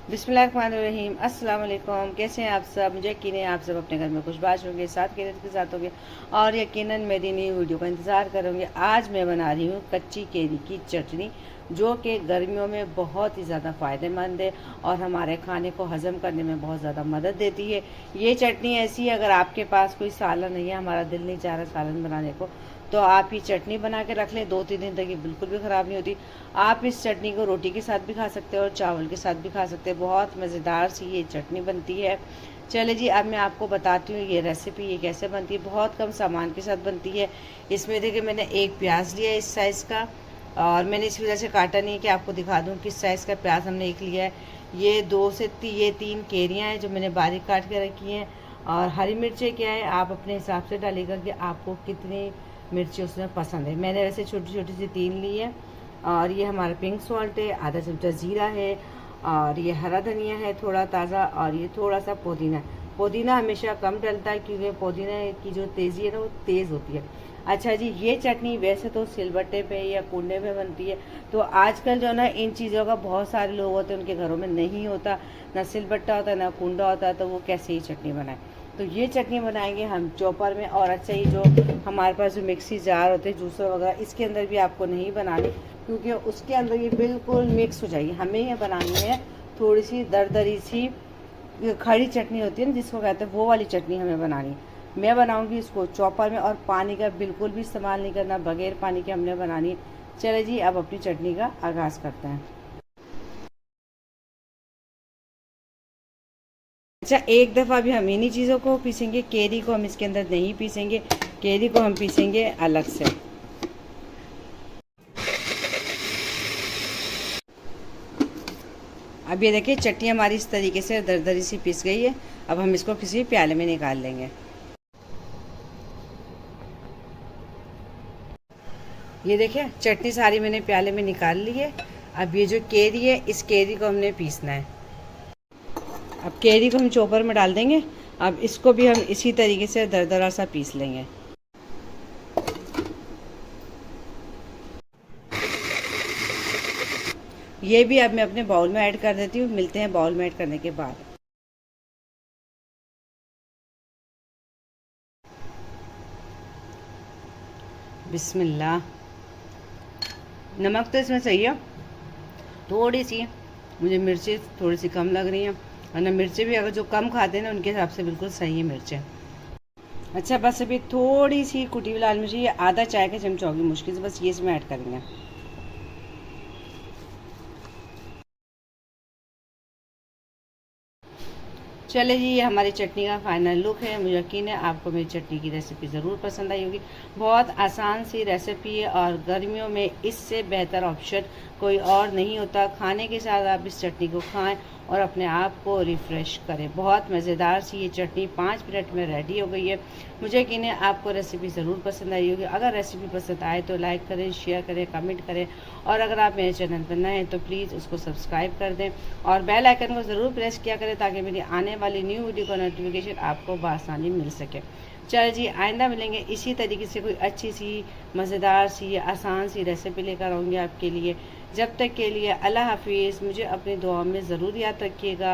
बिस्मिल्लाहिर्रहमानिर्रहीम। अस्सलाम वालेकुम। कैसे हैं आप सब? मुझे यकीन है आप सब अपने घर में खुशबाश होंगे, साथ के साथ होंगे और यकीनन मेरी नई वीडियो का इंतज़ार करोगे। आज मैं बना रही हूँ कच्ची केरी की चटनी, जो कि गर्मियों में बहुत ही ज़्यादा फ़ायदेमंद है और हमारे खाने को हज़म करने में बहुत ज़्यादा मदद देती है। ये चटनी ऐसी है, अगर आपके पास कोई सालन नहीं है, हमारा दिल नहीं चाह रहा सालन बनाने को, तो आप ये चटनी बना के रख लें। 2-3 दिन तक ये बिल्कुल भी ख़राब नहीं होती। आप इस चटनी को रोटी के साथ भी खा सकते हैं और चावल के साथ भी खा सकते हैं। बहुत मज़ेदार सी ये चटनी बनती है। चले जी, अब मैं आपको बताती हूँ ये रेसिपी ये कैसे बनती है। बहुत कम सामान के साथ बनती है। इसमें देखिए मैंने एक प्याज लिया है इस साइज़ का, और मैंने इस वजह से काटा नहीं कि आपको दिखा दूँ किस साइज़ का प्याज हमने एक लिया है। ये 3 केरियाँ हैं जो मैंने बारीक काट के रखी हैं। और हरी मिर्चें क्या है, आप अपने हिसाब से डालिएगा कि आपको कितनी मिर्ची उसमें पसंद है। मैंने वैसे छोटी छोटी सी 3 ली है। और ये हमारा पिंक सॉल्ट है, आधा चमचा ज़ीरा है, और ये हरा धनिया है थोड़ा ताज़ा, और ये थोड़ा सा पुदीना है। पुदीना हमेशा कम डलता है क्योंकि पुदीना की जो तेज़ी है ना वो तेज़ होती है। अच्छा जी, ये चटनी वैसे तो सिलबट्टे पे या कूंडे में बनती है, तो आजकल जो ना इन चीज़ों का बहुत सारे लोग होते हैं उनके घरों में नहीं होता, ना सिलबट्टा होता है ना कूंडा होता है, तो वो कैसे ही चटनी बनाए। तो ये चटनी बनाएंगे हम चॉपर में। और अच्छा, ये जो हमारे पास जो मिक्सी जार होते हैं जूसर वगैरह, इसके अंदर भी आपको नहीं बनानी, क्योंकि उसके अंदर ये बिल्कुल मिक्स हो जाएगी। हमें ये बनानी है थोड़ी सी दरदरी सी खड़ी चटनी होती है ना जिसको कहते हैं, वो वाली चटनी हमें बनानी है। मैं बनाऊंगी इसको चॉपर में, और पानी का बिल्कुल भी इस्तेमाल नहीं करना, बगैर पानी के हमने बनानी है। चले जी, अब अपनी चटनी का आगाज़ करते हैं। अच्छा, एक दफ़ा भी हम इन्हीं चीज़ों को पीसेंगे, केरी को हम इसके अंदर नहीं पीसेंगे, केरी को हम पीसेंगे अलग से। अब ये देखिए चटनी हमारी इस तरीके से दरदरी सी पीस गई है। अब हम इसको किसी प्याले में निकाल लेंगे। ये देखिए चटनी सारी मैंने प्याले में निकाल ली है। अब ये जो केरी है, इस केरी को हमने पीसना है। अब केरी को हम चॉपर में डाल देंगे। अब इसको भी हम इसी तरीके से दरदरा सा पीस लेंगे। ये भी अब मैं अपने बाउल में ऐड कर देती हूँ। मिलते हैं बाउल में ऐड करने के बाद। बिस्मिल्लाह। नमक तो इसमें सही है, थोड़ी सी मुझे मिर्ची थोड़ी सी कम लग रही हैं, वरना मिर्ची भी अगर जो कम खाते हैं ना उनके हिसाब से बिल्कुल सही है मिर्चें। अच्छा, बस अभी थोड़ी सी कुटी हुई लाल मिर्ची, ये आधा चाय का चमचा होगी मुश्किल से, बस ये इसमें ऐड करेंगे। चले जी, ये हमारी चटनी का फाइनल लुक है। मुझे यकीन है आपको मेरी चटनी की रेसिपी ज़रूर पसंद आई होगी। बहुत आसान सी रेसिपी है और गर्मियों में इससे बेहतर ऑप्शन कोई और नहीं होता। खाने के साथ आप इस चटनी को खाएं और अपने आप को रिफ़्रेश करें। बहुत मज़ेदार सी ये चटनी 5 मिनट में रेडी हो गई है। मुझे यकीन है आपको रेसिपी ज़रूर पसंद आई होगी। अगर रेसिपी पसंद आए तो लाइक करें, शेयर करें, कमेंट करें, और अगर आप मेरे चैनल पर नए हैं तो प्लीज़ उसको सब्सक्राइब कर दें और बेल आइकन को ज़रूर प्रेस किया करें ताकि मेरी आने वाली न्यू वीडियो का नोटिफिकेशन आपको बआसानी मिल सके। चलो जी, आइंदा मिलेंगे इसी तरीके से कोई अच्छी सी मज़ेदार सी आसान सी रेसिपी लेकर आऊँगी आपके लिए। जब तक के लिए अल्लाह हाफिज़। मुझे अपनी दुआ में ज़रूर याद रखिएगा।